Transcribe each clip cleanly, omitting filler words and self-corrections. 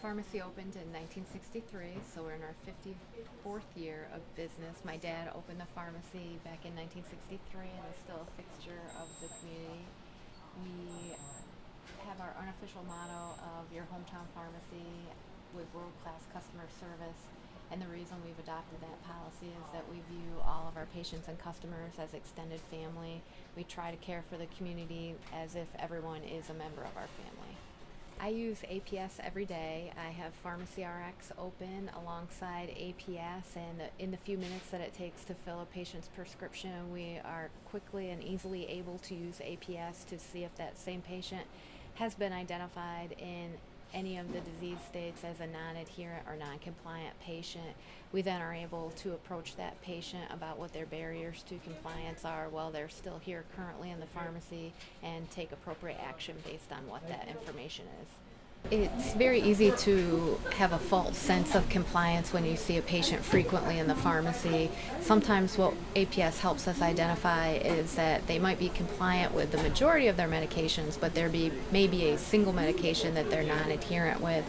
Pharmacy opened in 1963, so we're in our 54th year of business. My dad opened the pharmacy back in 1963 and is still a fixture of the community. We have our unofficial motto of your hometown pharmacy with world-class customer service. And the reason we've adopted that policy is that we view all of our patients and customers as extended family. We try to care for the community as if everyone is a member of our family. I use APS every day. I have Pharmacy RX open alongside APS, and in the few minutes that it takes to fill a patient's prescription, we are quickly and easily able to use APS to see if that same patient has been identified in any of the disease states as a non-adherent or non-compliant patient. We then are able to approach that patient about what their barriers to compliance are while they're still here currently in the pharmacy and take appropriate action based on what that information is. It's very easy to have a false sense of compliance when you see a patient frequently in the pharmacy. Sometimes what APS helps us identify is that they might be compliant with the majority of their medications, but there may be a single medication that they're non-adherent with.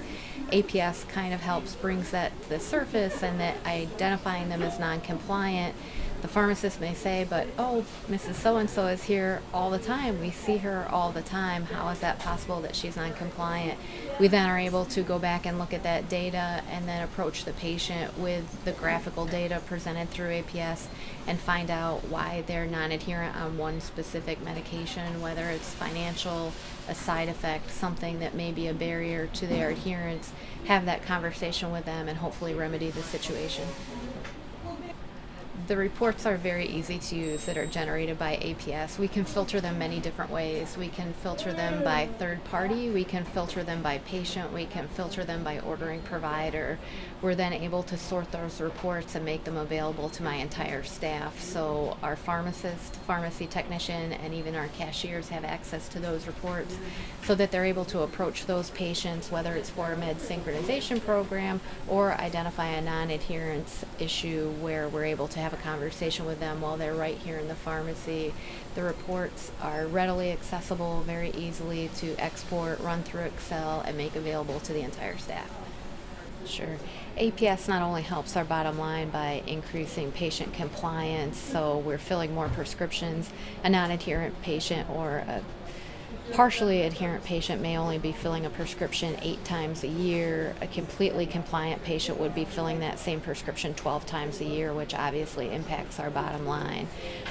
APS kind of brings that to the surface, and that identifying them as non-compliant, the pharmacist may say, but Mrs. So-and-so is here all the time. We see her all the time. How is that possible that she's non-compliant? We then are able to go back and look at that data and then approach the patient with the graphical data presented through APS and find out why they're non-adherent on one specific medication, whether it's financial, a side effect, something that may be a barrier to their adherence, have that conversation with them and hopefully remedy the situation. The reports are very easy to use that are generated by APS. We can filter them many different ways. We can filter them by third party, we can filter them by patient, we can filter them by ordering provider. We're then able to sort those reports and make them available to my entire staff. So our pharmacist, pharmacy technician, and even our cashiers have access to those reports so that they're able to approach those patients, whether it's for a med synchronization program or identify a non-adherence issue where we're able to have a conversation with them while they're right here in the pharmacy. The reports are readily accessible, very easily to export, run through Excel, and make available to the entire staff. Sure. APS not only helps our bottom line by increasing patient compliance, so we're filling more prescriptions. A non-adherent patient or a partially adherent patient may only be filling a prescription 8 times a year. A completely compliant patient would be filling that same prescription 12 times a year, which obviously impacts our bottom line.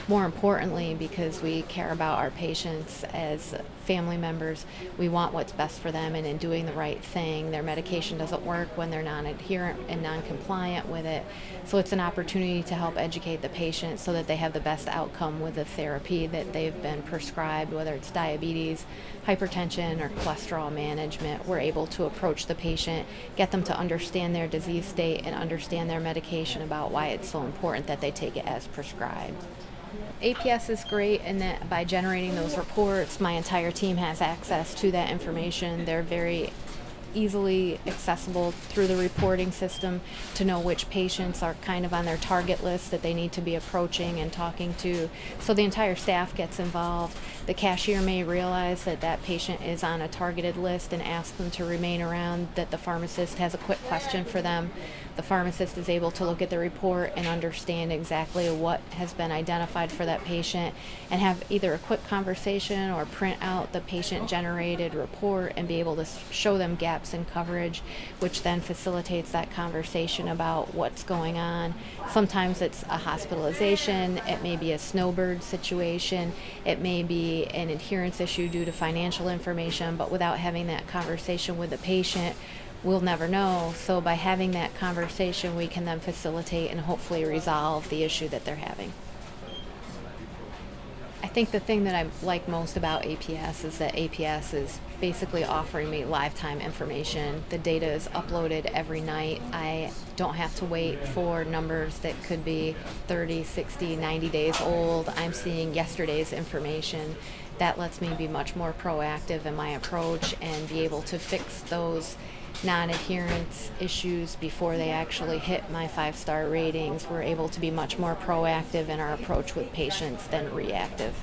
More importantly, because we care about our patients as family members, we want what's best for them, and in doing the right thing, their medication doesn't work when they're non-adherent and non-compliant with it. So it's an opportunity to help educate the patient so that they have the best outcome with the therapy that they've been prescribed, whether it's diabetes, hypertension, or cholesterol management. We're able to approach the patient, get them to understand their disease state and understand their medication, about why it's so important that they take it as prescribed. APS is great in that by generating those reports, my entire team has access to that information. They're very easily accessible through the reporting system to know which patients are kind of on their target list that they need to be approaching and talking to. So the entire staff gets involved. The cashier may realize that that patient is on a targeted list and ask them to remain around, that the pharmacist has a quick question for them. The pharmacist is able to look at the report and understand exactly what has been identified for that patient and have either a quick conversation or print out the patient-generated report and be able to show them gaps in coverage, which then facilitates that conversation about what's going on. Sometimes it's a hospitalization, it may be a snowbird situation, it may be an adherence issue due to financial information, but without having that conversation with the patient, we'll never know. So by having that conversation, we can then facilitate and hopefully resolve the issue that they're having. I think the thing that I like most about APS is that APS is basically offering me lifetime information. The data is uploaded every night. I don't have to wait for numbers that could be 30, 60, 90 days old. I'm seeing yesterday's information. That lets me be much more proactive in my approach and be able to fix those non-adherence issues before they actually hit my 5-star ratings. We're able to be much more proactive in our approach with patients than reactive.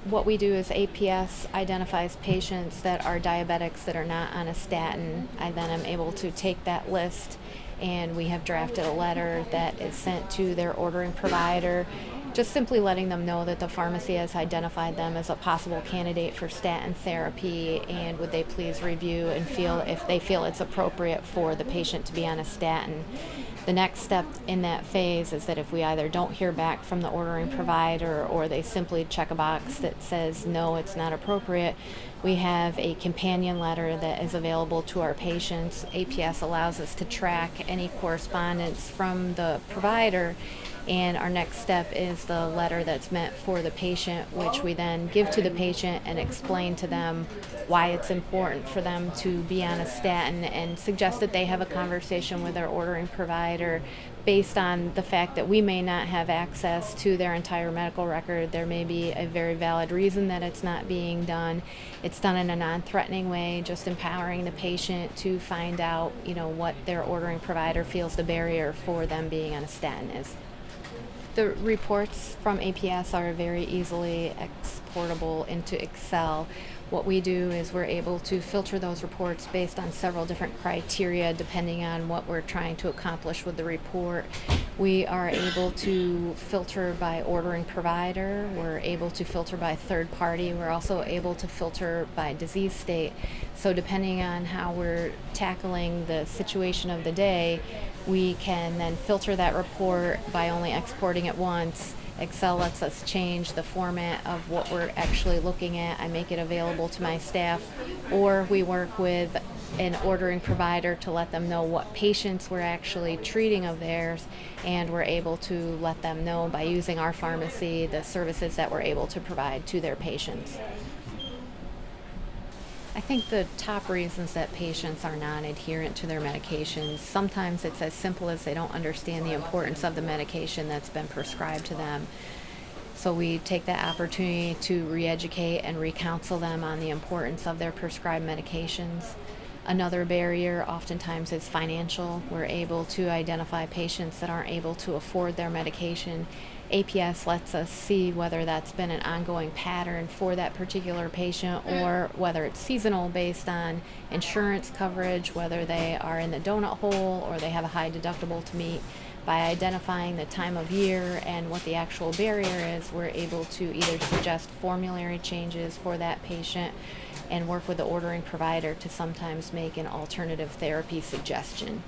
What we do is APS identifies patients that are diabetics that are not on a statin. I then am able to take that list, and we have drafted a letter that is sent to their ordering provider, just simply letting them know that the pharmacy has identified them as a possible candidate for statin therapy, and would they please review and feel if they feel it's appropriate for the patient to be on a statin. The next step in that phase is that if we either don't hear back from the ordering provider or they simply check a box that says no, it's not appropriate, we have a companion letter that is available to our patients. APS allows us to track any correspondence from the provider, and our next step is the letter that's meant for the patient, which we then give to the patient and explain to them why it's important for them to be on a statin, and suggest that they have a conversation with their ordering provider based on the fact that we may not have access to their entire medical record. There may be a very valid reason that it's not being done. It's done in a non-threatening way, just empowering the patient to find out, what their ordering provider feels the barrier for them being on a statin is. The reports from APS are very easily exportable into Excel. What we do is we're able to filter those reports based on several different criteria depending on what we're trying to accomplish with the report. We are able to filter by ordering provider. We're able to filter by third party. We're also able to filter by disease state. So depending on how we're tackling the situation of the day, we can then filter that report by only exporting it once. Excel lets us change the format of what we're actually looking at. I make it available to my staff, or we work with an ordering provider to let them know what patients we're actually treating of theirs, and we're able to let them know by using our pharmacy the services that we're able to provide to their patients. I think the top reasons that patients are non-adherent to their medications, sometimes it's as simple as they don't understand the importance of the medication that's been prescribed to them. So we take that opportunity to re-educate and re-counsel them on the importance of their prescribed medications. Another barrier oftentimes is financial. We're able to identify patients that aren't able to afford their medication. APS lets us see whether that's been an ongoing pattern for that particular patient, or whether it's seasonal based on insurance coverage, whether they are in the donut hole or they have a high deductible to meet. By identifying the time of year and what the actual barrier is, we're able to either suggest formulary changes for that patient and work with the ordering provider to sometimes make an alternative therapy suggestion.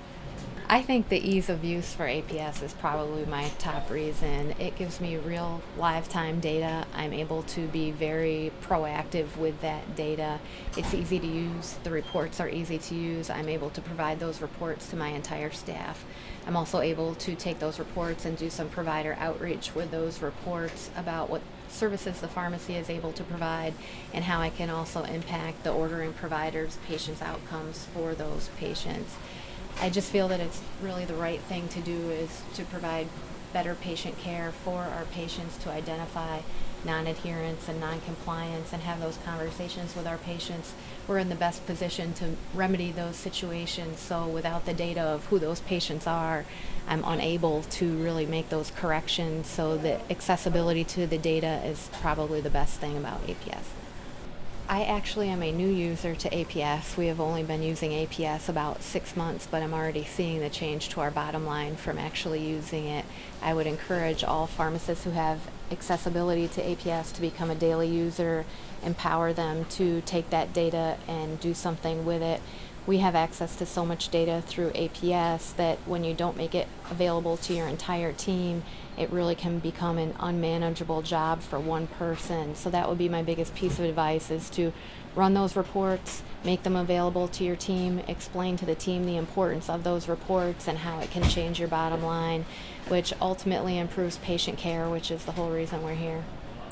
I think the ease of use for APS is probably my top reason. It gives me real live time data. I'm able to be very proactive with that data. It's easy to use. The reports are easy to use. I'm able to provide those reports to my entire staff. I'm also able to take those reports and do some provider outreach with those reports about what services the pharmacy is able to provide, and how I can also impact the ordering provider's patients' outcomes for those patients. I just feel that it's really the right thing to do is to provide better patient care for our patients, to identify non-adherence and non-compliance and have those conversations with our patients. We're in the best position to remedy those situations. So without the data of who those patients are, I'm unable to really make those corrections. So the accessibility to the data is probably the best thing about APS. I actually am a new user to APS. We have only been using APS about 6 months, but I'm already seeing the change to our bottom line from actually using it. I would encourage all pharmacists who have accessibility to APS to become a daily user, empower them to take that data and do something with it. We have access to so much data through APS that when you don't make it available to your entire team, it really can become an unmanageable job for one person. So that would be my biggest piece of advice, is to run those reports, make them available to your team, explain to the team the importance of those reports and how it can change your bottom line, which ultimately improves patient care, which is the whole reason we're here.